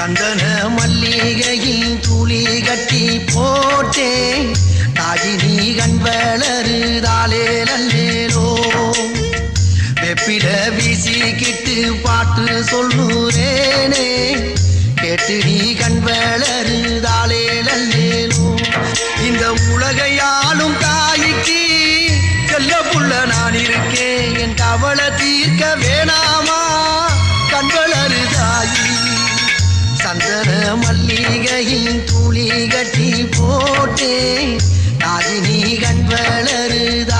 சந்தன மல்லிகையில் துளி கட்டி போட்டேன் தாயினி கண் வளருதாலே நல்லேலோ வெப்பில வீசிக்கிட்டு பாட்டு சொல்லுறேனே கேட்டு நீ கண் வளருதாலே நல்லேலோ இந்த உலகையாலும் தாய்க்கு செல்ல புள்ள நான் இருக்கேன் என் கவலை தீர்க்க வேணாமா கண் வளருதாயி சந்தன மல்லிகையின் துளி கட்டி போட்டே தாயினி கண் வளருத